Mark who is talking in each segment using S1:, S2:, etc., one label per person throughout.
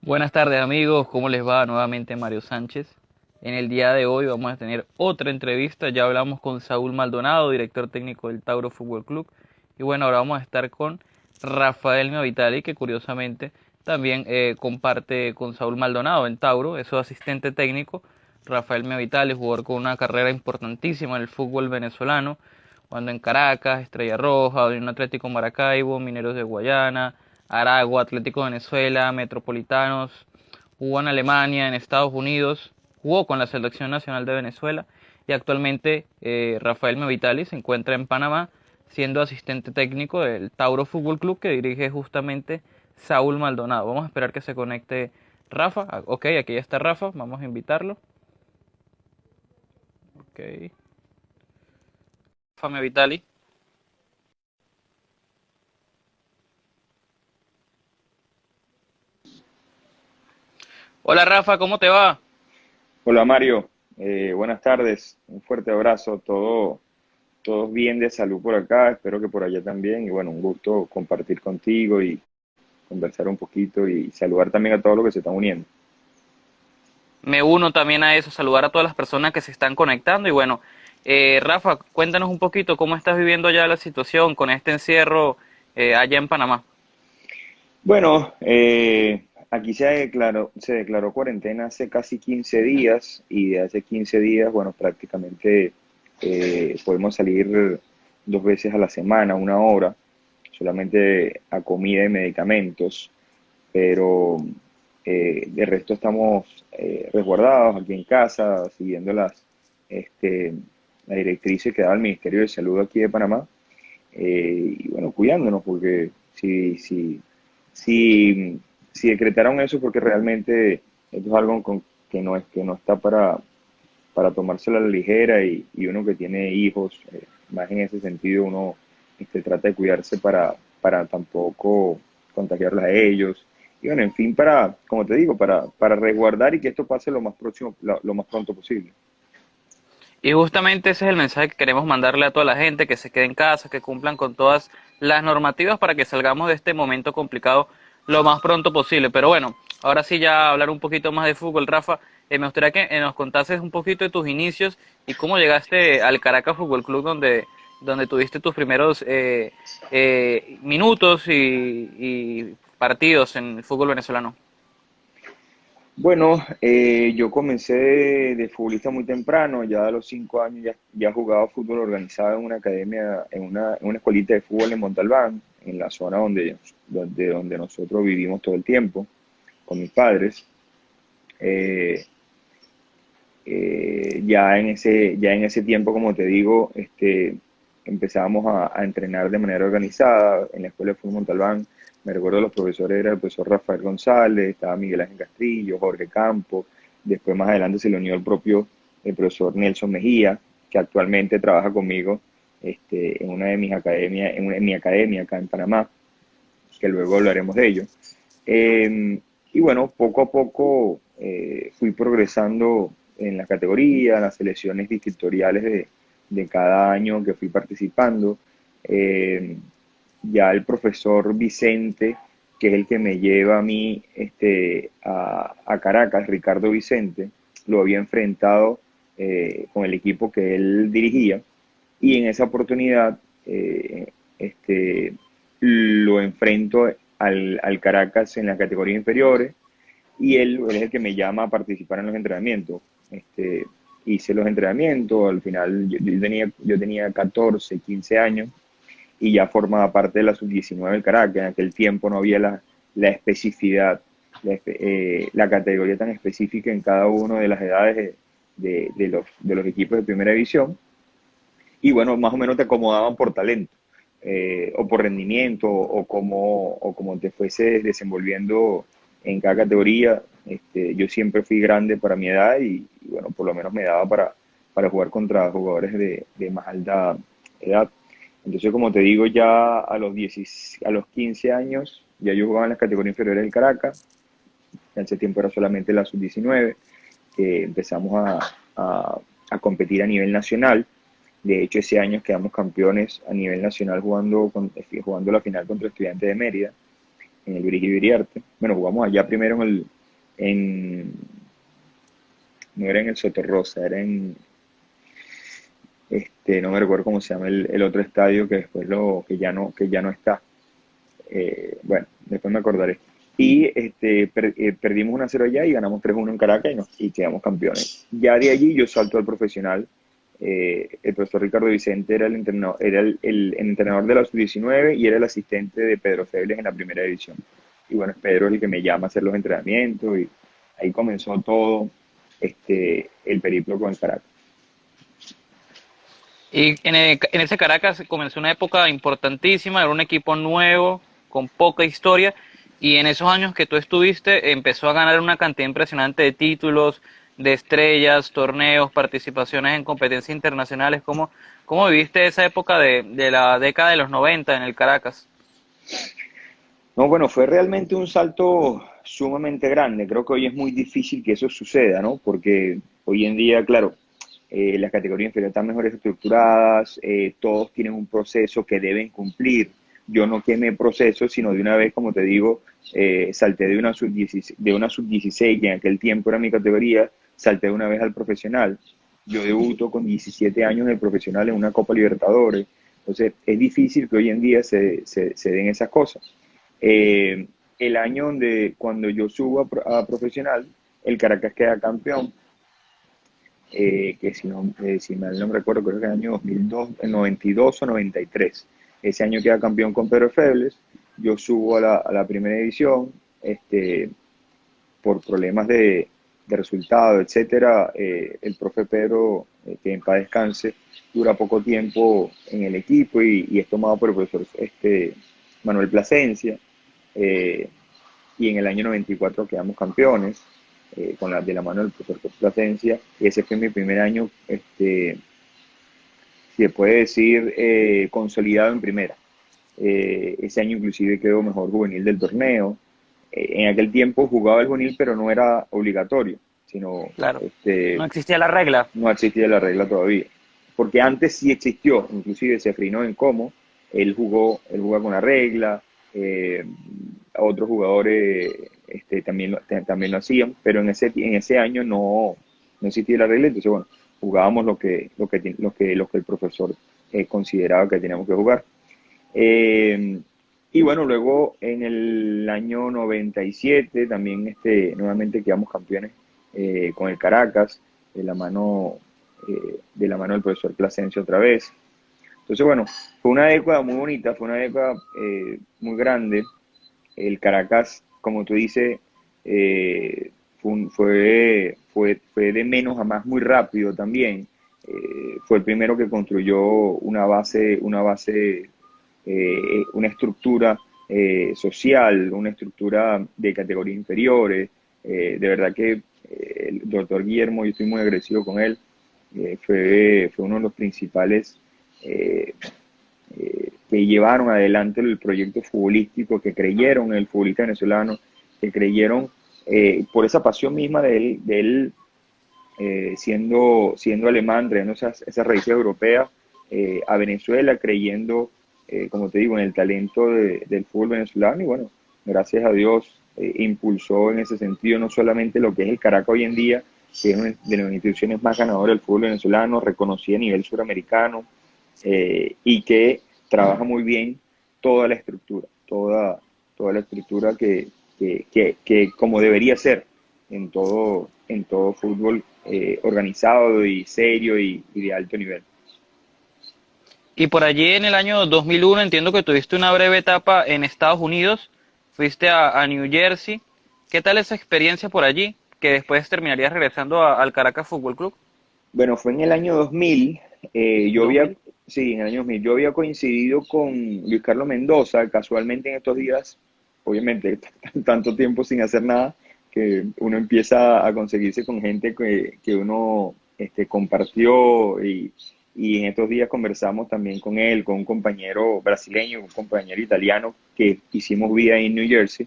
S1: Buenas tardes amigos, ¿cómo les va? Nuevamente Mario Sánchez. En el día de hoy vamos a tener otra entrevista, ya hablamos con Saúl Maldonado, director técnico del Tauro Fútbol Club, y bueno, ahora vamos a estar con Rafael Meavitali, que curiosamente también comparte con Saúl Maldonado en Tauro, es su asistente técnico. Rafael Meavitali, jugador con una carrera importantísima en el fútbol venezolano, jugando en Caracas, Estrella Roja, Unión Atlético Maracaibo, Mineros de Guayana, Aragua, Atlético Venezuela, Metropolitanos, jugó en Alemania, en Estados Unidos, jugó con la Selección Nacional de Venezuela y actualmente Rafael Meavitali se encuentra en Panamá siendo asistente técnico del Tauro Fútbol Club que dirige justamente Saúl Maldonado. Vamos a esperar que se conecte Rafa. Ok, aquí ya está Rafa, vamos a invitarlo. Ok, Rafa Meavitali. Hola Rafa, ¿cómo te va?
S2: Hola Mario, buenas tardes, un fuerte abrazo, todos bien de salud por acá, espero que por allá también, y bueno, un gusto compartir contigo y conversar un poquito y saludar también a todos los que se están uniendo.
S1: Me uno también a eso, saludar a todas las personas que se están conectando y bueno, Rafa, cuéntanos un poquito cómo estás viviendo ya la situación con este encierro allá en Panamá.
S2: Bueno, aquí se declaró cuarentena hace casi 15 días y de hace 15 días, bueno, prácticamente podemos salir 2 veces a la semana, 1 hora, solamente a comida y medicamentos. Pero de resto estamos resguardados aquí en casa, siguiendo este, las directrices que da el Ministerio de Salud aquí de Panamá, y bueno, cuidándonos, porque si, si decretaron eso, porque realmente esto es algo que no está para tomárselo a la ligera, y uno que tiene hijos, más en ese sentido, uno trata de cuidarse para tampoco contagiarlos a ellos. Y bueno, en fin, como te digo, para resguardar y que esto pase lo más pronto posible.
S1: Y justamente ese es el mensaje que queremos mandarle a toda la gente, que se quede en casa, que cumplan con todas las normativas para que salgamos de este momento complicado lo más pronto posible. Pero bueno, ahora sí ya hablar un poquito más de fútbol, Rafa, me gustaría que nos contases un poquito de tus inicios y cómo llegaste al Caracas Fútbol Club donde tuviste tus primeros minutos y partidos en el fútbol venezolano.
S2: Bueno, yo comencé de futbolista muy temprano, ya a los 5 años ya jugaba fútbol organizado en una academia, en una escuelita de fútbol en Montalbán, en la zona donde nosotros vivimos todo el tiempo, con mis padres. Eh, ya en ese tiempo, como te digo, empezábamos a entrenar de manera organizada en la Escuela de Fútbol Montalbán. Me recuerdo los profesores, era el profesor Rafael González, estaba Miguel Ángel Castrillo, Jorge Campo. Después, más adelante, se le unió el profesor Nelson Mejía, que actualmente trabaja conmigo en una de mis academias, en mi academia acá en Panamá, que luego hablaremos de ello. Y bueno, poco a poco fui progresando en la categoría, en las selecciones distritoriales de cada año que fui participando. Eh, ya el profesor Vicente, que es el que me lleva a mí a Caracas, Ricardo Vicente, lo había enfrentado con el equipo que él dirigía, y en esa oportunidad lo enfrento al Caracas en las categorías inferiores, y él es el que me llama a participar en los entrenamientos. Hice los entrenamientos, al final yo tenía 14, 15 años, y ya formaba parte de la sub-19 del Caracas. En aquel tiempo no había la especificidad, la categoría tan específica en cada una de las edades de los equipos de primera división, y bueno, más o menos te acomodaban por talento, o por rendimiento, o como te fuese desenvolviendo en cada categoría. Yo siempre fui grande para mi edad, y bueno, por lo menos me daba para jugar contra jugadores de más alta edad. Entonces, como te digo, ya a los 15 años, ya yo jugaba en las categorías inferiores del Caracas. En ese tiempo era solamente la sub-19, que empezamos a competir a nivel nacional. De hecho, ese año quedamos campeones a nivel nacional jugando la final contra Estudiantes de Mérida. en el Virgilio Iriarte. Bueno, jugamos allá primero en, no era en el Sotorrosa, era en, no me recuerdo cómo se llama el otro estadio que después que ya no está. Bueno, después me acordaré. Y perdimos 1-0 allá y ganamos 3-1 en Caracas y quedamos campeones. Ya de allí yo salto al profesional. El profesor Ricardo Vicente era el entrenador, el entrenador de la sub-19 y era el asistente de Pedro Febles en la primera división. Y bueno, Pedro es el que me llama a hacer los entrenamientos y ahí comenzó todo el periplo con el Caracas.
S1: Y en ese Caracas comenzó una época importantísima, era un equipo nuevo, con poca historia, y en esos años que tú estuviste empezó a ganar una cantidad impresionante de títulos, de estrellas, torneos, participaciones en competencias internacionales. ¿Cómo viviste esa época de la década de los 90 en el Caracas?
S2: No, bueno, fue realmente un salto sumamente grande. Creo que hoy es muy difícil que eso suceda, ¿no? Porque hoy en día, claro, las categorías inferiores están mejor estructuradas, todos tienen un proceso que deben cumplir. Yo no quemé proceso, sino de una vez, como te digo, salté de una sub-16, que en aquel tiempo era mi categoría, salté de una vez al profesional. Yo debuto con 17 años en el profesional en una Copa Libertadores. Entonces, es difícil que hoy en día se den esas cosas. El año cuando yo subo a profesional, el Caracas queda campeón, que si mal no recuerdo, creo que en el año 2002, el 92 o 93. Ese año queda campeón con Pedro Febles, yo subo a la primera división, por problemas de resultado, etcétera. El profe Pedro, que en paz descanse, dura poco tiempo en el equipo y es tomado por el profesor Manuel Plasencia. eh, y en el año 94 quedamos campeones de la mano del profesor Plasencia. Ese fue mi primer año, si se puede decir, consolidado en primera. Ese año inclusive quedó mejor juvenil del torneo. En aquel tiempo jugaba el juvenil, pero no era obligatorio, sino
S1: Claro, no existía la regla.
S2: no existía la regla todavía. Porque antes sí existió, inclusive se frinó en cómo él jugó con la regla, otros jugadores también lo hacían, pero en ese año no existía la regla, entonces bueno, jugábamos lo que el profesor consideraba que teníamos que jugar. Eh, y bueno, luego en el año 97 también nuevamente quedamos campeones con el Caracas, de la mano del profesor Plasencia otra vez. Entonces, bueno, fue una década muy bonita, fue una década muy grande. El Caracas, como tú dices, fue de menos a más muy rápido también. Fue el primero que construyó una estructura social, una estructura de categorías inferiores. De verdad que el doctor Guillermo, yo estoy muy agradecido con él, fue uno de los principales que llevaron adelante el proyecto futbolístico, que creyeron en el futbolista venezolano, que creyeron por esa pasión misma de él siendo alemán, trayendo esas raíces europeas a Venezuela, creyendo, como te digo, en el talento del fútbol venezolano y bueno, gracias a Dios impulsó en ese sentido no solamente lo que es el Caracas hoy en día, que es una de las instituciones más ganadoras del fútbol venezolano, reconocida a nivel suramericano y que trabaja muy bien toda la estructura, toda la estructura que como debería ser en todo fútbol organizado y serio y de alto nivel.
S1: Y por allí en el año 2001 entiendo que tuviste una breve etapa en Estados Unidos, fuiste a New Jersey. ¿Qué tal esa experiencia por allí? Que después terminarías regresando al Caracas Fútbol Club.
S2: Bueno, fue en el año 2000, yo había,
S1: 2000.
S2: sí, en el año 2000, yo había coincidido con Luis Carlos Mendoza, casualmente en estos días, obviamente, tanto tiempo sin hacer nada, que uno empieza a conseguirse con gente que uno compartió y en estos días conversamos también con él, con un compañero brasileño, un compañero italiano que hicimos vida en New Jersey,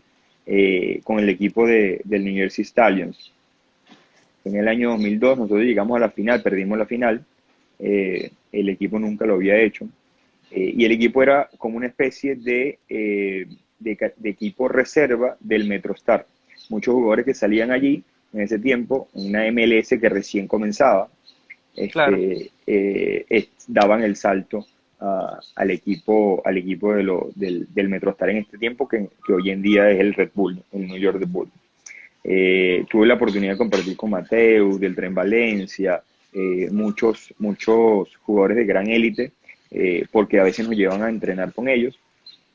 S2: con el equipo del New Jersey Stallions. En el año 2002 nosotros llegamos a la final, perdimos la final, el equipo nunca lo había hecho, y el equipo era como una especie de equipo reserva del MetroStar. Muchos jugadores que salían allí en ese tiempo, una MLS que recién comenzaba,
S1: Claro.
S2: daban el salto al equipo del MetroStar en este tiempo, que hoy en día es el Red Bull, el New York Red Bull. Tuve la oportunidad de compartir con Mateo, del Tren Valencia, muchos jugadores de gran élite, porque a veces nos llevan a entrenar con ellos.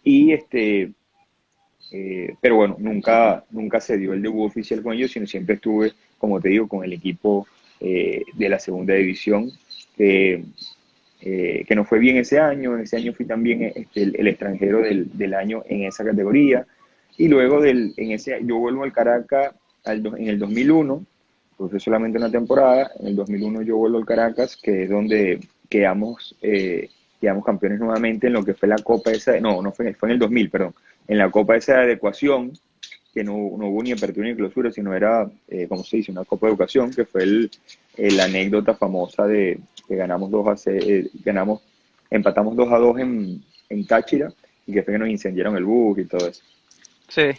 S2: Y pero bueno, nunca se dio el debut oficial con ellos, sino siempre estuve, como te digo, con el equipo de la segunda división, que no fue bien ese año. Ese año fui también el extranjero del año en esa categoría. Y luego yo vuelvo al Caracas en el 2001, pues fue solamente una temporada. En el 2001 yo vuelvo al Caracas, que es donde quedamos campeones nuevamente en lo que fue la Copa esa, no fue en el 2000, perdón, en la Copa esa de adecuación, que no hubo ni apertura ni clausura, sino era, ¿cómo se dice?, una Copa de Educación, que fue la anécdota famosa de que ganamos empatamos 2-2 en Táchira, y que fue que nos incendiaron el bus y todo eso.
S1: Sí.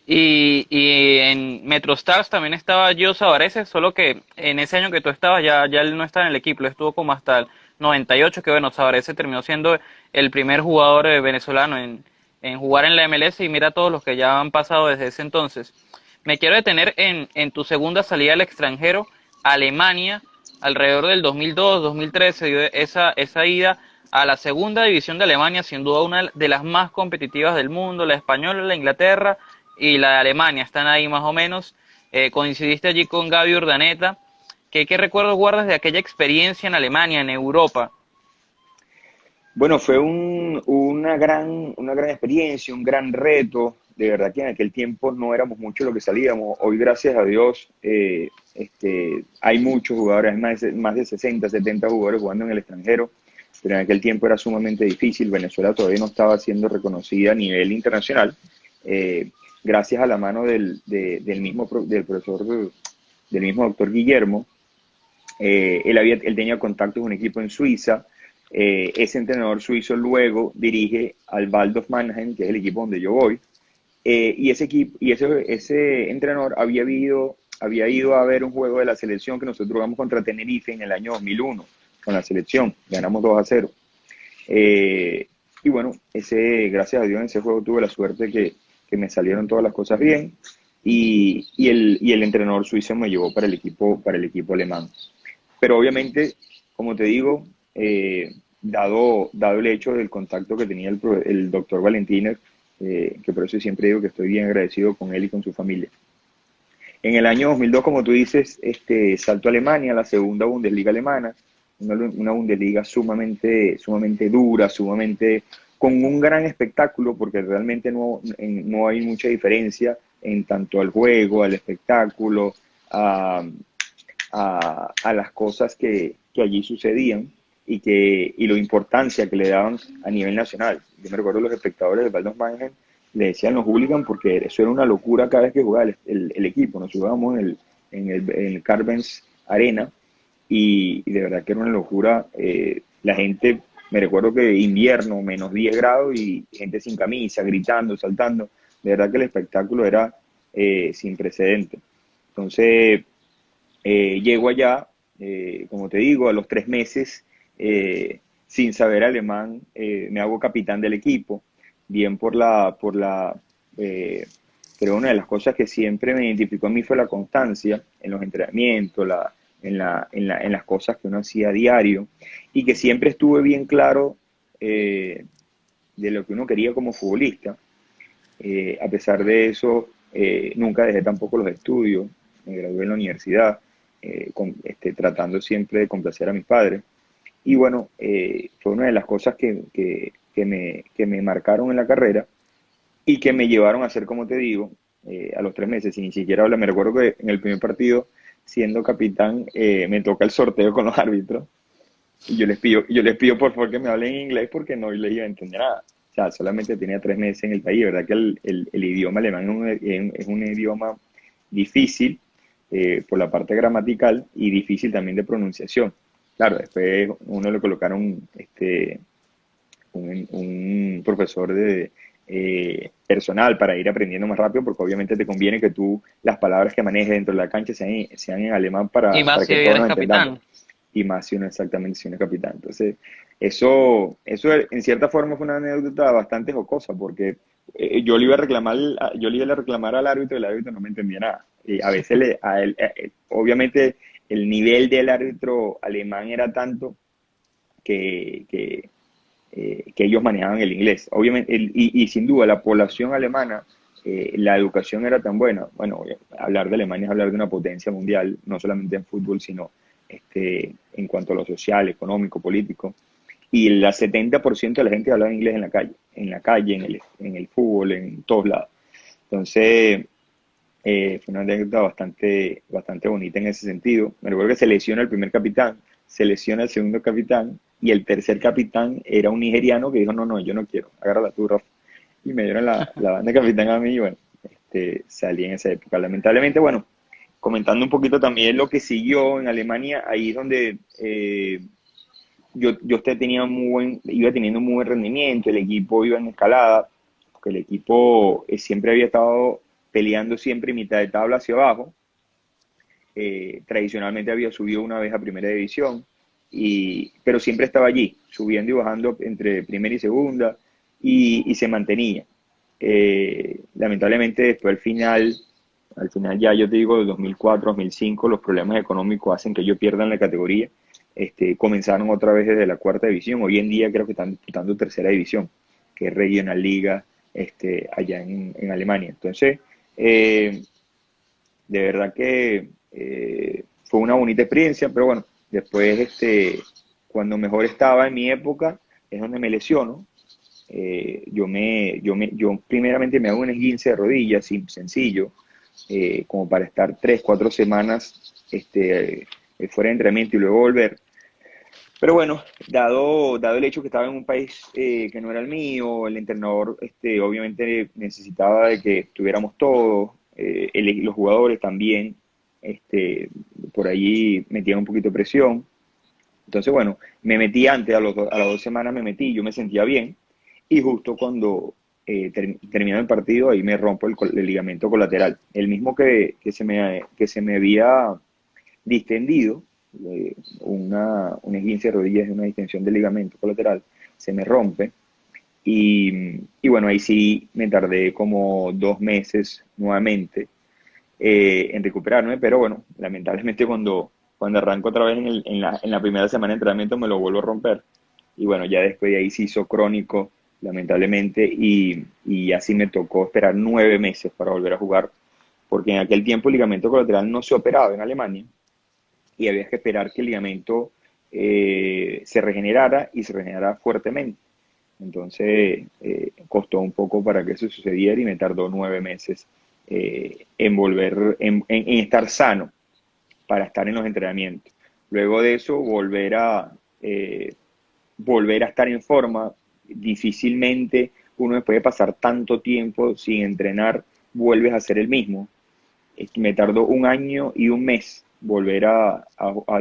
S1: Y en MetroStars también estaba Gio Savarese, solo que en ese año que tú estabas ya él no estaba en el equipo, él estuvo como hasta el 98, que bueno, Savarese terminó siendo el primer jugador venezolano en jugar en la MLS, y mira todos los que ya han pasado desde ese entonces. Me quiero detener en tu segunda salida al extranjero, Alemania, alrededor del 2002-2003 se dio esa ida a la segunda división de Alemania, sin duda una de las más competitivas del mundo, la española, la Inglaterra y la de Alemania, están ahí más o menos. Coincidiste allí con Gaby Urdaneta. ¿Qué recuerdos guardas de aquella experiencia en Alemania, en Europa?
S2: Bueno, fue una gran experiencia, un gran reto. De verdad que en aquel tiempo no éramos muchos los que salíamos. Hoy, gracias a Dios, hay muchos jugadores, hay más de 60, 70 jugadores jugando en el extranjero, pero en aquel tiempo era sumamente difícil. Venezuela todavía no estaba siendo reconocida a nivel internacional. Gracias a la mano del profesor, del mismo doctor Guillermo, él tenía contactos con un equipo en Suiza. Ese entrenador suizo luego dirige al Waldorf Mannheim, que es el equipo donde yo voy. Y ese entrenador había ido a ver un juego de la selección que nosotros jugamos contra Tenerife en el año 2001 con la selección. Ganamos 2-0. Y bueno, gracias a Dios, en ese juego tuve la suerte que me salieron todas las cosas bien. Y el entrenador suizo me llevó para el equipo alemán. Pero obviamente, como te digo, dado el hecho del contacto que tenía el doctor Valentiner, que por eso siempre digo que estoy bien agradecido con él y con su familia. En el año 2002, como tú dices, salto a Alemania, la segunda Bundesliga alemana, una Bundesliga sumamente dura, con un gran espectáculo, porque realmente no hay mucha diferencia en tanto al juego, al espectáculo, a las cosas que allí sucedían y la importancia que le daban a nivel nacional. Yo me recuerdo los espectadores del Waldorf Mannheim le decían los hooligans, porque eso era una locura cada vez que jugaba el equipo. Nos jugábamos en el Carvens Arena, y de verdad que era una locura. La gente, me recuerdo que invierno, menos 10 grados y gente sin camisa, gritando, saltando. De verdad que el espectáculo era sin precedente. Entonces, llego allá, como te digo, a los 3 meses, sin saber alemán, me hago capitán del equipo, bien pero una de las cosas que siempre me identificó a mí fue la constancia en los entrenamientos, en las cosas que uno hacía a diario, y que siempre estuve bien claro de lo que uno quería como futbolista. A pesar de eso, nunca dejé tampoco los estudios. Me gradué en la universidad, tratando siempre de complacer a mis padres. Y bueno, fue una de las cosas que me marcaron en la carrera y que me llevaron a ser, como te digo, a los 3 meses, y ni siquiera hablar. Me recuerdo que en el primer partido, siendo capitán, me toca el sorteo con los árbitros, y yo les pido por favor que me hablen en inglés, porque no le iba a entender nada. O sea, solamente tenía 3 meses en el país. ¿Verdad que el idioma alemán es un idioma difícil, por la parte gramatical, y difícil también de pronunciación? Claro, después uno le colocaron un profesor personal para ir aprendiendo más rápido, porque obviamente te conviene que tú las palabras que manejes dentro de la cancha sean en alemán
S1: Y más
S2: para
S1: si
S2: que todos
S1: eres
S2: nos entendamos,
S1: capitán.
S2: y más si uno exactamente si uno es capitán. Entonces, eso en cierta forma fue una anécdota bastante jocosa, porque yo le iba a reclamar, yo le iba a reclamar al árbitro y el árbitro no me entendía nada. Y a veces obviamente el nivel del árbitro alemán era tanto que, que, que ellos manejaban el inglés. Obviamente, y sin duda la población alemana, la educación era tan buena. Bueno, hablar de Alemania es hablar de una potencia mundial, no solamente en fútbol, sino en cuanto a lo social, económico, político. Y el 70% de la gente hablaba inglés en la calle, en el fútbol, en todos lados. Entonces, fue una anécdota bastante bonita en ese sentido. Me recuerdo que se lesiona el primer capitán, se lesiona el segundo capitán y el tercer capitán era un nigeriano que dijo, no, no, yo no quiero, agárrala tú, Rafa. Y me dieron la banda de capitán a mí y bueno, salí en esa época. Lamentablemente, bueno, comentando un poquito también lo que siguió en Alemania, ahí es donde yo tenía iba teniendo muy buen rendimiento, el equipo iba en escalada, porque el equipo siempre había estado peleando siempre mitad de tabla hacia abajo. Tradicionalmente había subido una vez a primera división, pero siempre estaba allí, subiendo y bajando entre primera y segunda, y se mantenía. Lamentablemente después al final ya yo te digo, de 2004, 2005, los problemas económicos hacen que ellos pierdan la categoría. Comenzaron otra vez desde la cuarta división, hoy en día creo que están disputando tercera división, que es Regional Liga allá en Alemania. Entonces, de verdad que fue una bonita experiencia, pero bueno, después, cuando mejor estaba en mi época, es donde me lesiono. Yo primeramente me hago un esguince de rodillas, sencillo, como para estar 3, 4 semanas fuera de entrenamiento y luego volver. Pero bueno, dado el hecho que estaba en un país que no era el mío, el entrenador obviamente necesitaba de que estuviéramos todos, los jugadores también, por allí metían un poquito de presión. Entonces, bueno, me metí antes, a las 2 semanas me metí, yo me sentía bien, y justo cuando terminó el partido, ahí me rompo el ligamento colateral, el mismo que se me había distendido, un esguince de rodillas y una distensión del ligamento colateral, se me rompe. Y bueno, ahí sí me tardé como 2 meses nuevamente en recuperarme, pero bueno, lamentablemente cuando arranco otra vez en la primera semana de entrenamiento me lo vuelvo a romper. Y bueno, ya después de ahí se hizo crónico, lamentablemente, y así me tocó esperar 9 meses para volver a jugar, porque en aquel tiempo el ligamento colateral no se operaba en Alemania y había que esperar que el ligamento se regenerara y se regenerara fuertemente. Entonces costó un poco para que eso sucediera y me tardó 9 meses en volver, en estar sano para estar en los entrenamientos. Luego de eso, volver a estar en forma, difícilmente uno después de pasar tanto tiempo sin entrenar, vuelves a ser el mismo. Me tardó 1 año y 1 mes volver a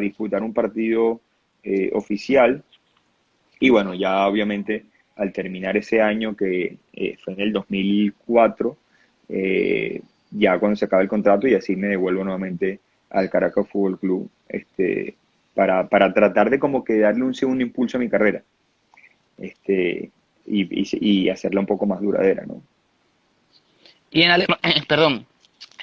S2: disputar un partido oficial. Y bueno, ya obviamente al terminar ese año, que fue en el 2004, ya cuando se acaba el contrato y así me devuelvo nuevamente al Caracas Fútbol Club, para tratar de como que darle un segundo impulso a mi carrera, este, y hacerla un poco más duradera, ¿no?
S1: Y en perdón,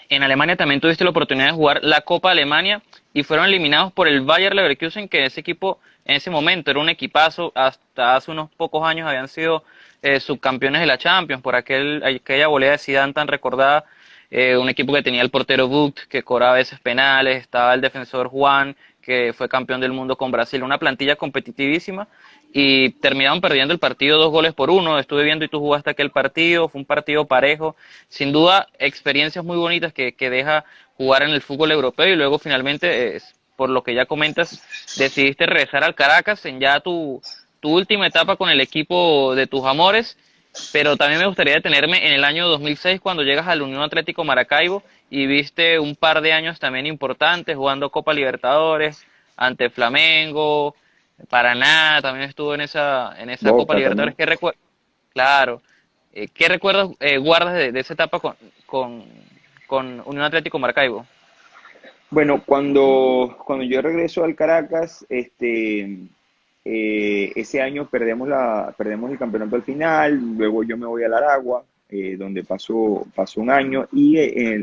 S1: en Alemania también tuviste la oportunidad de jugar la Copa Alemania y fueron eliminados por el Bayer Leverkusen, que ese equipo en ese momento era un equipazo, hasta hace unos pocos años habían sido subcampeones de la Champions por aquella volea de Zidane tan recordada, un equipo que tenía el portero Bucht, que cobraba a veces penales, estaba el defensor Juan, que fue campeón del mundo con Brasil, una plantilla competitivísima, y terminaron perdiendo el partido 2 goles por 1. Estuve viendo y tú jugaste aquel partido, fue un partido parejo, sin duda experiencias muy bonitas que deja jugar en el fútbol europeo. Y luego finalmente, por lo que ya comentas, decidiste regresar al Caracas en ya tu última etapa con el equipo de tus amores. Pero también me gustaría detenerme en el año 2006, cuando llegas al Unión Atlético Maracaibo y viste un par de años también importantes jugando Copa Libertadores ante Flamengo, Paraná también estuvo en esa Copa
S2: Boca
S1: Libertadores
S2: también.
S1: que recuerdo. Claro. ¿Qué recuerdos guardas de esa etapa con, con Unión Atlético Maracaibo?
S2: Bueno, cuando yo regreso al Caracas, ese año perdemos el campeonato al final, luego yo me voy al Aragua, donde pasó un año, y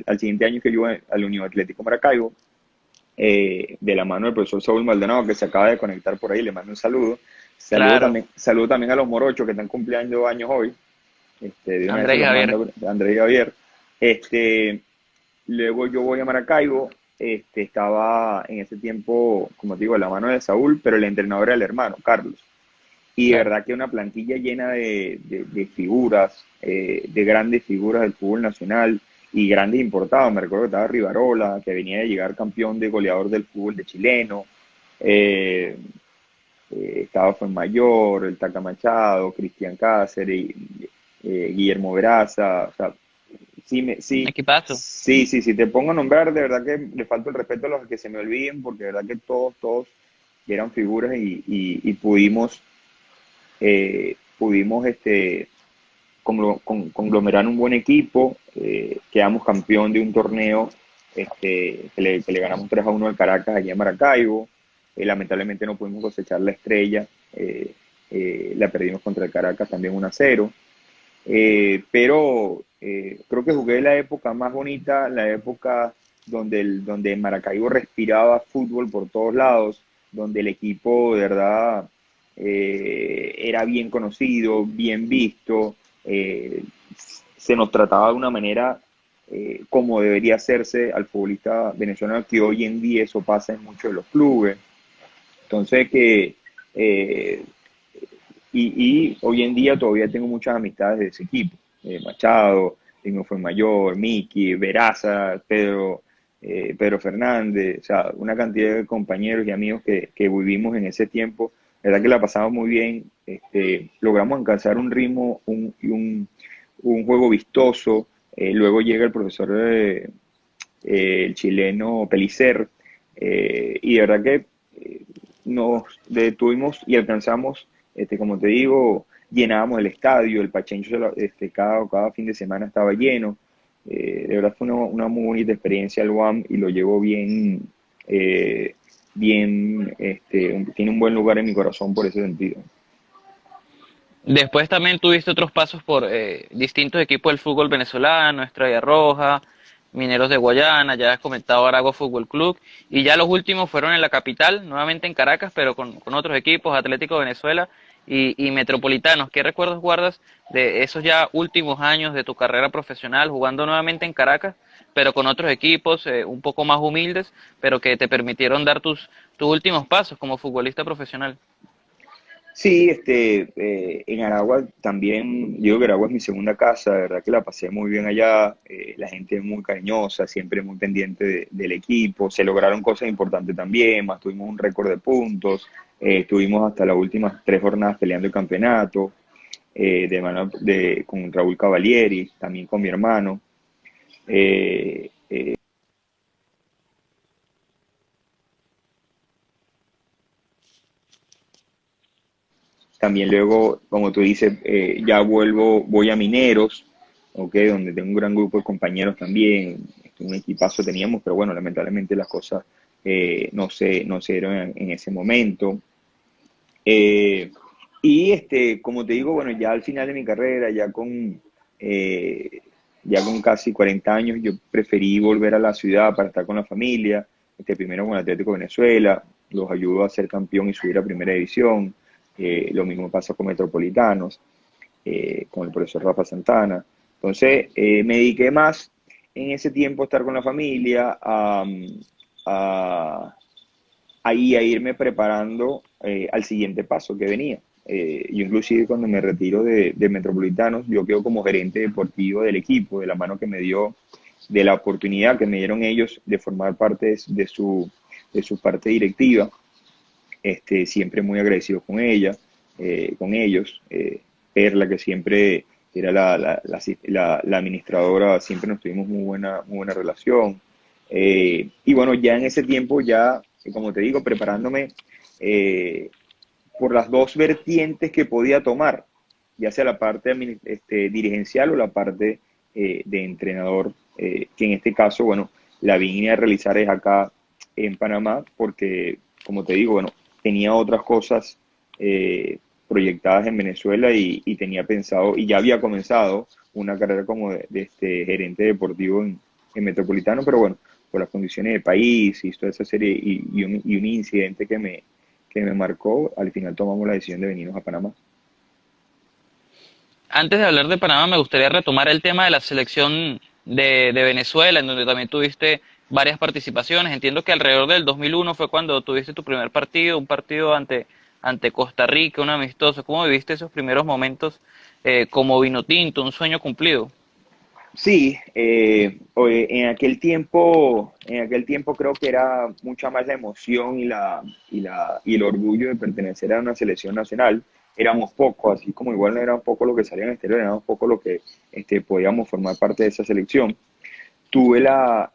S2: al siguiente año que yo voy al Unión Atlético Maracaibo, de la mano del profesor Saúl Maldonado, que se acaba de conectar por ahí, le mando un saludo.
S1: Claro,
S2: Saludo también a los morochos que están cumpliendo años hoy. De una vez se
S1: Andrés y
S2: los
S1: Javier.
S2: mando a Andrés y Javier. Este, Luego yo voy a Maracaibo, estaba en ese tiempo, como te digo, en la mano de Saúl, pero el entrenador era el hermano, Carlos. Y de
S1: Claro.
S2: verdad que una plantilla llena de figuras, de grandes figuras del fútbol nacional y grandes importados. Me recuerdo que estaba Rivarola, que venía de llegar campeón de goleador del fútbol de chileno. Eh, Estaba Fuenmayor, el Taca Machado, Cristian Cáceres, Guillermo Veraza. O sea,
S1: Un equipazo.
S2: sí, te pongo a nombrar, de verdad que le falta el respeto a los que se me olviden, porque de verdad que todos eran figuras y pudimos conglomerar un buen equipo, quedamos campeón de un torneo que le ganamos 3-1 al Caracas allá en Maracaibo. Lamentablemente no pudimos cosechar la estrella, la perdimos contra el Caracas también 1-0. Pero creo que jugué la época más bonita, la época donde Maracaibo respiraba fútbol por todos lados, donde el equipo de verdad era bien conocido, bien visto, se nos trataba de una manera como debería hacerse al futbolista venezolano, que hoy en día eso pasa en muchos de los clubes. Entonces eh, y hoy en día todavía tengo muchas amistades de ese equipo. Machado, tengo Fuenmayor, Miki, Veraza, Pedro Fernández, o sea, una cantidad de compañeros y amigos que vivimos en ese tiempo. La verdad que la pasamos muy bien. Logramos alcanzar un ritmo, un juego vistoso. Luego llega el profesor, el chileno Pelicer, y de verdad que nos detuvimos y alcanzamos, como te digo, llenábamos el estadio, el Pachencho cada fin de semana estaba lleno. De verdad fue una muy bonita experiencia el UAM y lo llevo bien, tiene un buen lugar en mi corazón por ese sentido.
S1: Después también tuviste otros pasos por distintos equipos del fútbol venezolano, Estrella Roja, Mineros de Guayana, ya has comentado Aragua Fútbol Club, y ya los últimos fueron en la capital, nuevamente en Caracas, pero con otros equipos, Atlético Venezuela y Metropolitanos. ¿Qué recuerdos guardas de esos ya últimos años de tu carrera profesional, jugando nuevamente en Caracas, pero con otros equipos un poco más humildes, pero que te permitieron dar tus últimos pasos como futbolista profesional?
S2: Sí, en Aragua también, yo digo que Aragua es mi segunda casa, de verdad que la pasé muy bien allá, la gente es muy cariñosa, siempre muy pendiente del equipo, se lograron cosas importantes también, más tuvimos un récord de puntos, estuvimos hasta las últimas 3 jornadas peleando el campeonato, con Raúl Cavalieri, también con mi hermano. eh, También luego, como tú dices, ya voy a Mineros, ¿okay? Donde tengo un gran grupo de compañeros también, un equipazo teníamos, pero bueno, lamentablemente las cosas no se dieron en ese momento. Eh, como te digo, bueno, ya al final de mi carrera, eh, ya con casi 40 años, yo preferí volver a la ciudad para estar con la familia, primero con el Atlético Venezuela, los ayudó a ser campeón y subir a primera división. Lo mismo pasa con Metropolitanos, con el profesor Rafa Santana. Entonces, me dediqué más en ese tiempo a estar con la familia, a, ahí a irme preparando al siguiente paso que venía. Yo inclusive cuando me retiro de Metropolitanos, yo quedo como gerente deportivo del equipo, de la mano que me dio, de la oportunidad que me dieron ellos de formar parte de su parte directiva. Siempre muy agradecido con ella, con ellos. Perla, que siempre era la administradora, siempre nos tuvimos muy buena relación. Y bueno, ya en ese tiempo, ya, como te digo, preparándome eh, por las dos vertientes que podía tomar. ya sea la parte dirigencial o la parte de entrenador, que en este caso, bueno, la vine a realizar es acá en Panamá porque, como te digo, bueno, tenía otras cosas proyectadas en Venezuela y tenía pensado, y ya había comenzado una carrera como de este gerente deportivo en Metropolitano, pero bueno, por las condiciones del país y toda esa serie y un incidente que me marcó, al final tomamos la decisión de venirnos a Panamá.
S1: Antes de hablar de Panamá, me gustaría retomar el tema de la selección de Venezuela, en donde también tuviste varias participaciones. Entiendo que alrededor del 2001 fue cuando tuviste tu primer partido, un partido ante Costa Rica, un amistoso. ¿Cómo viviste esos primeros momentos como vinotinto, un sueño cumplido?
S2: Sí, oye, en aquel tiempo creo que era mucha más la emoción y el orgullo de pertenecer a una selección nacional. Éramos pocos, así como igual no éramos pocos los que salían al exterior, éramos pocos los que podíamos formar parte de esa selección. Tuve la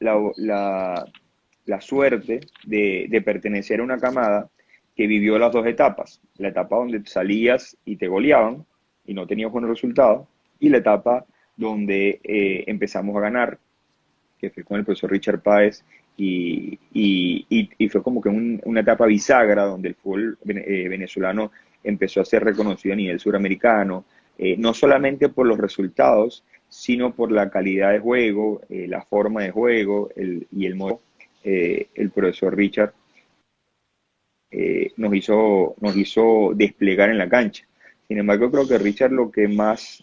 S2: suerte de pertenecer a una camada que vivió las dos etapas. La etapa donde salías y te goleaban y no tenías buenos resultados, y la etapa donde empezamos a ganar, que fue con el profesor Richard Páez, y fue como que una etapa bisagra donde el fútbol venezolano empezó a ser reconocido a nivel suramericano, no solamente por los resultados, sino por la calidad de juego, la forma de juego y el modo. El profesor Richard nos hizo desplegar en la cancha. Sin embargo, creo que Richard lo que más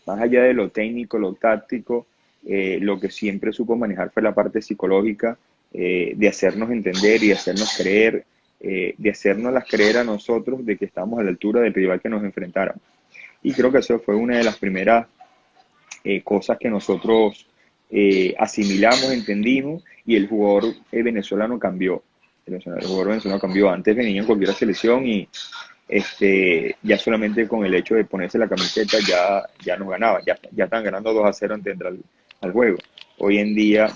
S2: allá de lo técnico, lo táctico, lo que siempre supo manejar fue la parte psicológica, de hacernos entender y hacernos creer, de hacernos las creer a nosotros de que estamos a la altura del rival que nos enfrentáramos. Y creo que eso fue una de las primeras cosas que nosotros asimilamos, entendimos, y el jugador venezolano cambió. El jugador venezolano cambió. Antes venía en cualquier selección y ya solamente con el hecho de ponerse la camiseta ya nos ganaba, ya están ganando 2-0 antes de entrar al juego. Hoy en día,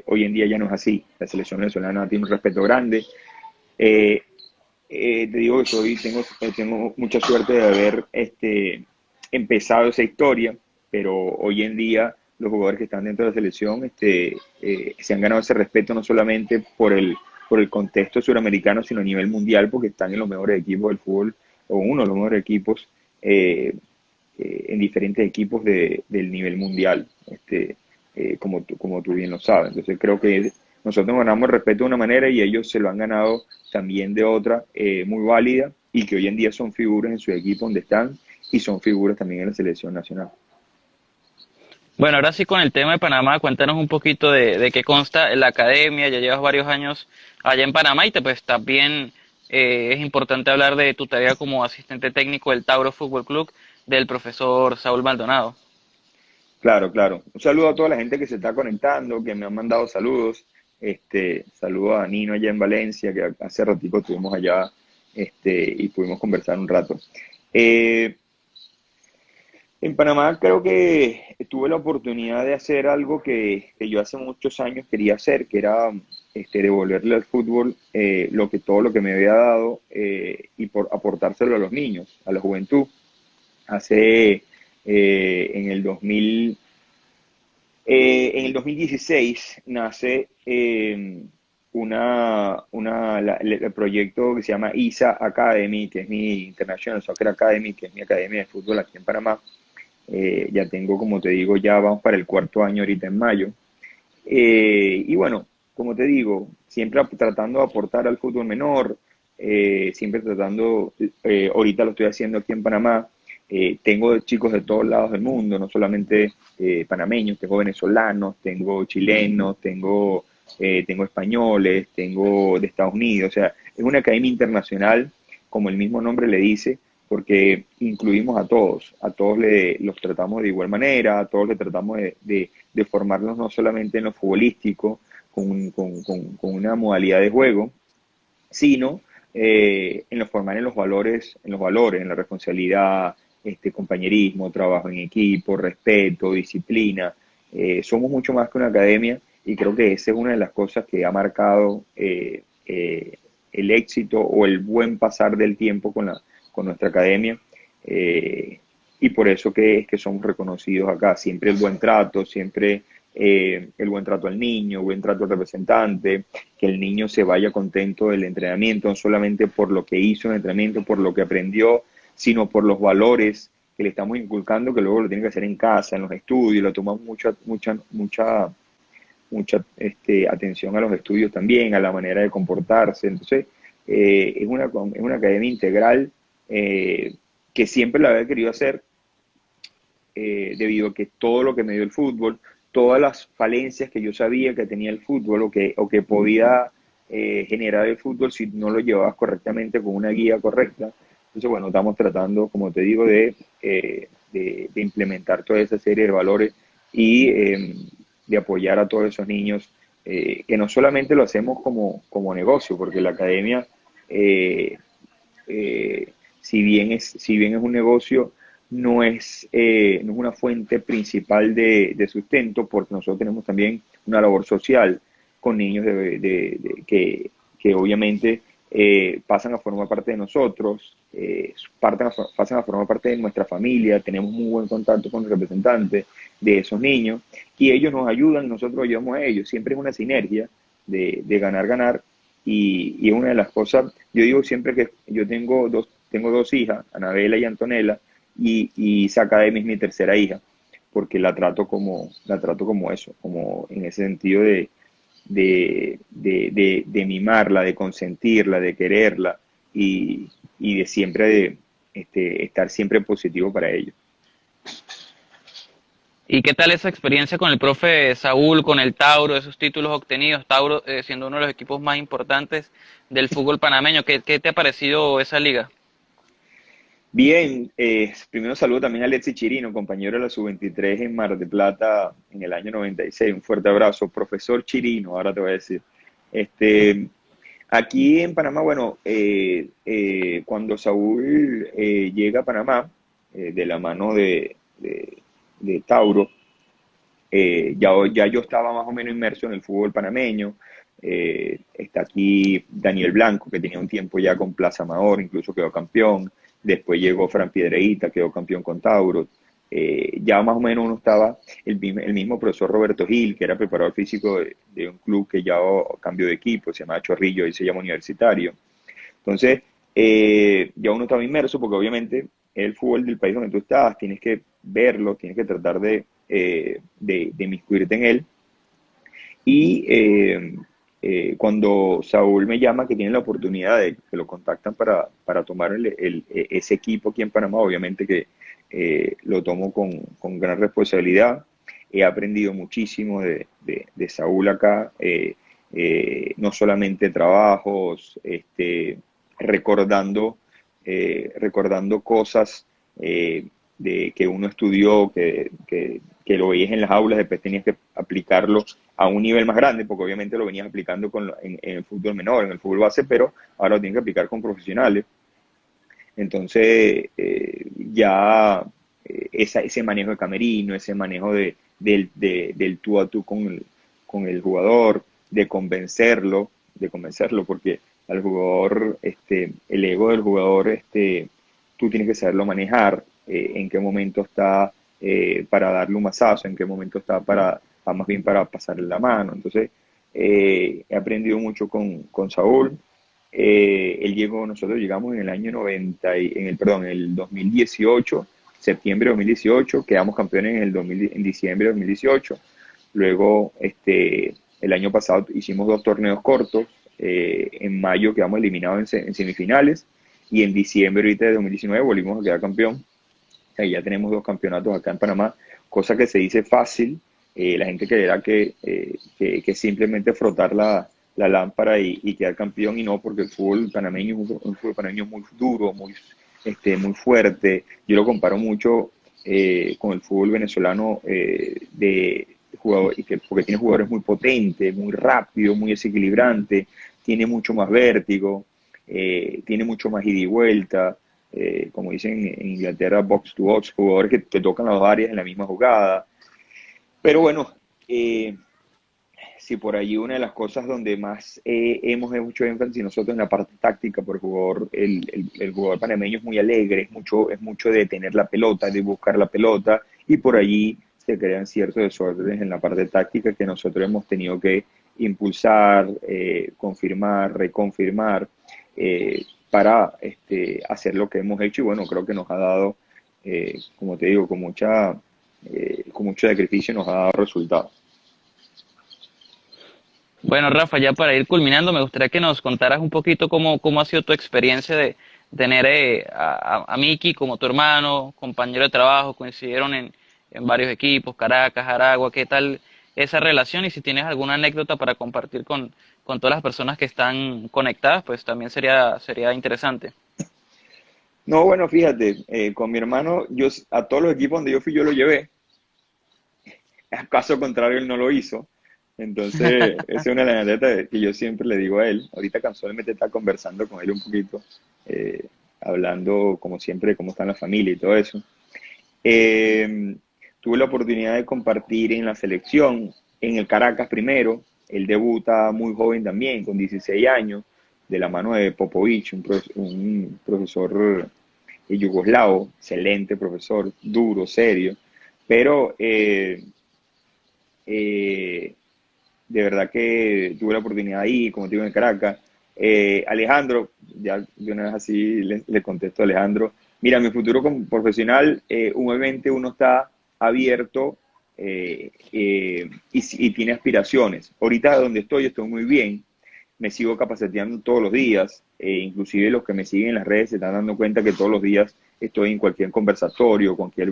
S2: hoy en día ya no es así. La selección venezolana tiene un respeto grande. Eh, Te digo que tengo mucha suerte de haber empezado esa historia, pero hoy en día los jugadores que están dentro de la selección se han ganado ese respeto no solamente por el contexto suramericano, sino a nivel mundial, porque están en los mejores equipos del fútbol, o uno de los mejores equipos, en diferentes equipos del nivel mundial, como tú bien lo sabes. Entonces creo que nosotros nos ganamos el respeto de una manera y ellos se lo han ganado también de otra, muy válida, y que hoy en día son figuras en su equipo donde están y son figuras también en la selección nacional.
S1: Bueno, ahora sí con el tema de Panamá, cuéntanos un poquito de qué consta la academia. Ya llevas varios años allá en Panamá y pues también es importante hablar de tu tarea como asistente técnico del Tauro Fútbol Club del profesor Saúl Maldonado.
S2: Claro, claro. Un saludo a toda la gente que se está conectando, que me han mandado saludos. Saludo a Nino allá en Valencia, que hace ratito estuvimos allá, y pudimos conversar un rato. Eh, En Panamá creo que tuve la oportunidad de hacer algo que yo hace muchos años quería hacer, que era devolverle al fútbol todo lo que me había dado, y por aportárselo a los niños, a la juventud. Hace en el 2016 nace el proyecto que se llama ISA Academy, que es mi International Soccer Academy, que es mi academia de fútbol aquí en Panamá. Ya tengo, como te digo, ya vamos para el cuarto año ahorita en mayo. Y bueno, como te digo, siempre tratando de aportar al fútbol menor, siempre tratando, ahorita lo estoy haciendo aquí en Panamá. Tengo chicos de todos lados del mundo, no solamente panameños, tengo venezolanos, tengo chilenos, tengo españoles, tengo de Estados Unidos. O sea, es una academia internacional, como el mismo nombre le dice, porque incluimos a todos los tratamos de igual manera, a todos le tratamos de formarnos no solamente en lo futbolístico, con una modalidad de juego, sino en lo formar en los valores, en la responsabilidad, compañerismo, trabajo en equipo, respeto, disciplina. Somos mucho más que una academia, y creo que esa es una de las cosas que ha marcado el éxito o el buen pasar del tiempo con nuestra academia. Eh, y por eso que es que somos reconocidos acá. Siempre el buen trato, siempre el buen trato al niño, buen trato al representante, que el niño se vaya contento del entrenamiento, no solamente por lo que hizo en el entrenamiento, por lo que aprendió, sino por los valores que le estamos inculcando, que luego lo tiene que hacer en casa, en los estudios, le tomamos mucha atención a los estudios también, a la manera de comportarse. Entonces, es una academia integral que siempre la había querido hacer debido a que todo lo que me dio el fútbol, todas las falencias que yo sabía que tenía el fútbol o que podía generar el fútbol si no lo llevabas correctamente con una guía correcta. Entonces, bueno, estamos tratando, como te digo, de implementar toda esa serie de valores y de apoyar a todos esos niños, que no solamente lo hacemos como negocio, porque la academia, eh, si bien es un negocio, no es una fuente principal de sustento, porque nosotros tenemos también una labor social con niños que obviamente pasan a formar parte de nosotros, pasan a formar parte de nuestra familia, tenemos muy buen contacto con los representantes de esos niños y ellos nos ayudan y nosotros ayudamos a ellos. Siempre es una sinergia de ganar, ganar y una de las cosas, yo digo siempre que yo tengo dos hijas, Anabela y Antonella, y Sacademi es mi tercera hija, porque la trato como eso, como en ese sentido de mimarla, de consentirla, de quererla y de siempre estar siempre positivo para ellos.
S1: ¿Y qué tal esa experiencia con el profe Saúl, con el Tauro, esos títulos obtenidos, Tauro siendo uno de los equipos más importantes del fútbol panameño? ¿Qué te ha parecido esa liga?
S2: Bien, primero saludo también a Alexis Chirino, compañero de la Sub-23 en Mar de Plata en el año 96. Un fuerte abrazo, profesor Chirino, ahora te voy a decir. Este, Aquí en Panamá, bueno, cuando Saúl llega a Panamá, de la mano de Tauro, ya yo estaba más o menos inmerso en el fútbol panameño. Está aquí Daniel Blanco, que tenía un tiempo ya con Plaza Amador, incluso quedó campeón. Después llegó Fran Piedreita, quedó campeón con Tauro. Ya más o menos uno estaba, el mismo profesor Roberto Gil, que era preparador físico de un club que ya cambió de equipo, se llama Chorrillo y se llama Universitario. Entonces, ya uno estaba inmerso porque obviamente el fútbol del país donde tú estás, tienes que verlo, tienes que tratar de inmiscuirte en él. Y cuando Saúl me llama que tiene la oportunidad de que lo contactan para tomar ese equipo aquí en Panamá, obviamente que lo tomo con gran responsabilidad. He aprendido muchísimo de Saúl acá, no solamente trabajos, recordando, recordando cosas de que uno estudió, que lo veías en las aulas, después tenías que aplicarlo a un nivel más grande, porque obviamente lo venías aplicando en el fútbol menor, en el fútbol base, pero ahora lo tienes que aplicar con profesionales. Entonces, ya ese manejo de camerino, ese manejo del tú a tú con el jugador, de convencerlo, porque al jugador, el ego del jugador, tú tienes que saberlo manejar, en qué momento está para darle un masazo, en qué momento está más bien para pasarle la mano. Entonces, he aprendido mucho con Saúl. Nosotros llegamos en el año 90, en el 2018, septiembre de 2018, quedamos campeones en diciembre de 2018. Luego, el año pasado hicimos dos torneos cortos. En mayo quedamos eliminados en semifinales y en diciembre ahorita de 2019 volvimos a quedar campeón. O sea, ya tenemos dos campeonatos acá en Panamá, cosa que se dice fácil. La gente creerá que simplemente frotar la lámpara y quedar campeón y no, porque el fútbol panameño es un fútbol panameño muy duro, muy fuerte. Yo lo comparo mucho con el fútbol venezolano porque tiene jugadores muy potentes, muy rápidos, muy desequilibrantes, tiene mucho más vértigo, tiene mucho más ida y vuelta, como dicen en Inglaterra, box to box, jugadores que tocan las áreas en la misma jugada. Pero bueno, si por allí una de las cosas donde más hemos hecho énfasis nosotros en la parte táctica, por el jugador, el jugador panameño es muy alegre, es mucho de tener la pelota, de buscar la pelota, y por allí se crean ciertos desórdenes en la parte táctica que nosotros hemos tenido que impulsar, confirmar, reconfirmar, para hacer lo que hemos hecho, y bueno, creo que nos ha dado, como te digo, con mucho sacrificio nos ha dado resultados.
S1: Bueno, Rafa, ya para ir culminando, me gustaría que nos contaras un poquito cómo ha sido tu experiencia de tener a Miki como tu hermano, compañero de trabajo, coincidieron en varios equipos, Caracas, Aragua, ¿qué tal esa relación? Y si tienes alguna anécdota para compartir con todas las personas que están conectadas, pues también sería interesante.
S2: No, bueno, fíjate, con mi hermano, a todos los equipos donde yo fui, yo lo llevé. A caso contrario, él no lo hizo. Entonces, esa es una de las anécdotas que yo siempre le digo a él. Ahorita casualmente está conversando con él un poquito, eh, hablando como siempre de cómo está la familia y todo eso. Eh, Tuve la oportunidad de compartir en la selección, en el Caracas primero. Él debuta muy joven también, con 16 años, de la mano de Popovich, un profesor yugoslavo, excelente profesor, duro, serio, pero eh, de verdad que tuve la oportunidad ahí, como te digo, en Caracas. Alejandro, ya de una vez así le contesto a Alejandro, mira, mi futuro como profesional, obviamente uno está abierto, y tiene aspiraciones. Ahorita donde estoy muy bien, me sigo capacitando todos los días, inclusive los que me siguen en las redes se están dando cuenta que todos los días estoy en cualquier conversatorio, cualquier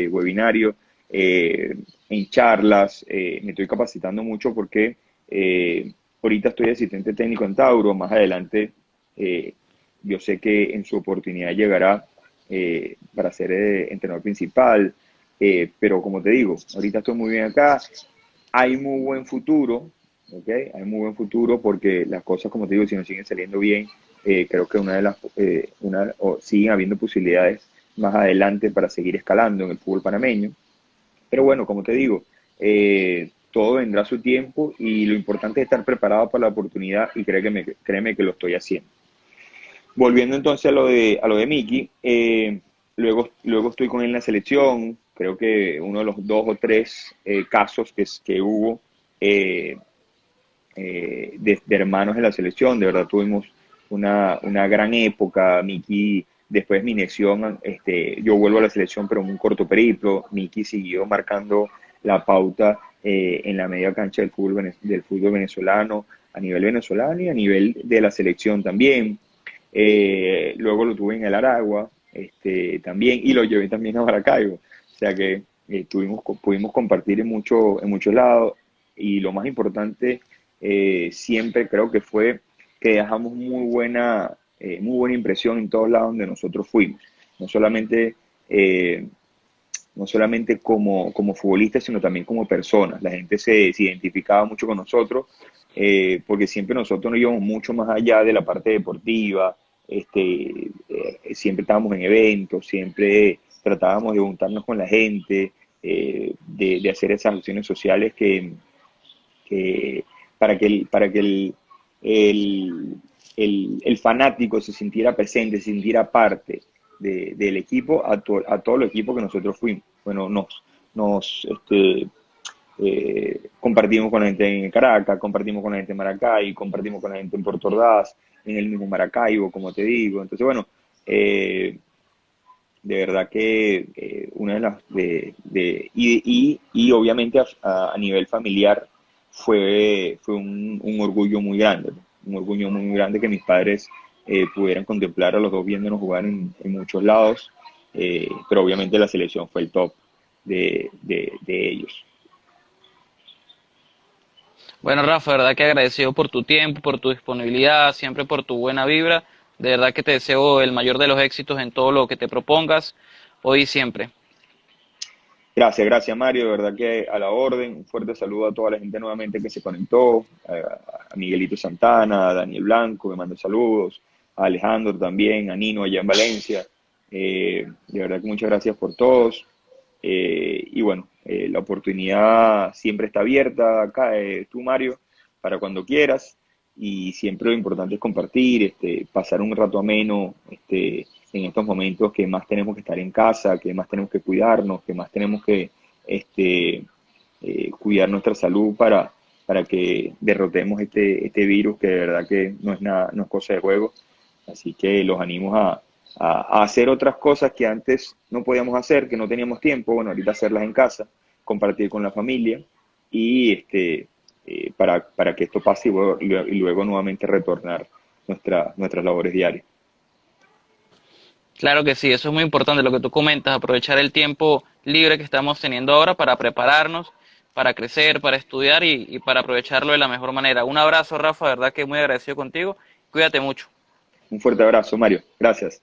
S2: webinario, en charlas, me estoy capacitando mucho porque ahorita estoy asistente técnico en Tauro, más adelante eh, yo sé que en su oportunidad llegará para ser entrenador principal, pero como te digo, ahorita estoy muy bien acá, hay muy buen futuro, ¿ok? Hay muy buen futuro porque las cosas, como te digo, si nos siguen saliendo bien, creo que siguen habiendo posibilidades más adelante para seguir escalando en el fútbol panameño. Pero bueno, como te digo, todo vendrá a su tiempo y lo importante es estar preparado para la oportunidad y créeme que lo estoy haciendo. Volviendo entonces a lo de Miki, luego estoy con él en la selección, creo que uno de los dos o tres casos que hubo, eh, de hermanos en la selección. De verdad tuvimos una gran época. Miki, después de mi lesión, yo vuelvo a la selección, pero en un corto periplo. Miki siguió marcando la pauta en la media cancha del fútbol venezolano, a nivel venezolano y a nivel de la selección también. Luego lo tuve en el Aragua, también, y lo llevé también a Maracaibo. O sea que pudimos compartir en muchos lados, y lo más importante, siempre creo que fue que dejamos muy buena impresión en todos lados donde nosotros fuimos. No solamente, eh, no solamente como futbolistas, sino también como personas. La gente se identificaba mucho con nosotros, porque siempre nosotros nos íbamos mucho más allá de la parte deportiva. Siempre estábamos en eventos, siempre tratábamos de juntarnos con la gente, de hacer esas acciones sociales que para que el, el fanático se sintiera presente, se sintiera parte del equipo, a todo el equipo que nosotros fuimos. Bueno, compartimos con la gente en Caracas, compartimos con la gente en Maracay, compartimos con la gente en Puerto Ordaz, en el mismo Maracaibo, como te digo. Entonces, bueno, de verdad que una de las y obviamente a nivel familiar fue un orgullo muy grande, ¿no? Un orgullo muy grande que mis padres pudieran contemplar a los dos viéndonos jugar en muchos lados, pero obviamente la selección fue el top de ellos.
S1: Bueno, Rafa, de verdad que agradecido por tu tiempo, por tu disponibilidad, siempre por tu buena vibra. De verdad que te deseo el mayor de los éxitos en todo lo que te propongas, hoy y siempre.
S2: Gracias, gracias Mario, de verdad que a la orden. Un fuerte saludo a toda la gente nuevamente que se conectó, a Miguelito Santana, a Daniel Blanco, me mando saludos, a Alejandro también, a Nino allá en Valencia. De verdad que muchas gracias por todos. Y bueno, la oportunidad siempre está abierta acá, tú Mario. para cuando quieras. Y siempre lo importante es compartir, pasar un rato ameno, en estos momentos que más tenemos que estar en casa, que más tenemos que cuidarnos, que más tenemos que este, cuidar nuestra salud para que derrotemos este virus que de verdad que no es nada, no es cosa de juego. Así que los animo a hacer otras cosas que antes no podíamos hacer, que no teníamos tiempo, bueno, ahorita hacerlas en casa, compartir con la familia y para que esto pase y luego nuevamente retornar nuestras labores diarias.
S1: Claro que sí, eso es muy importante lo que tú comentas, aprovechar el tiempo libre que estamos teniendo ahora para prepararnos, para crecer, para estudiar y para aprovecharlo de la mejor manera. Un abrazo, Rafa, de verdad que muy agradecido contigo. Cuídate mucho.
S2: Un fuerte abrazo, Mario. Gracias.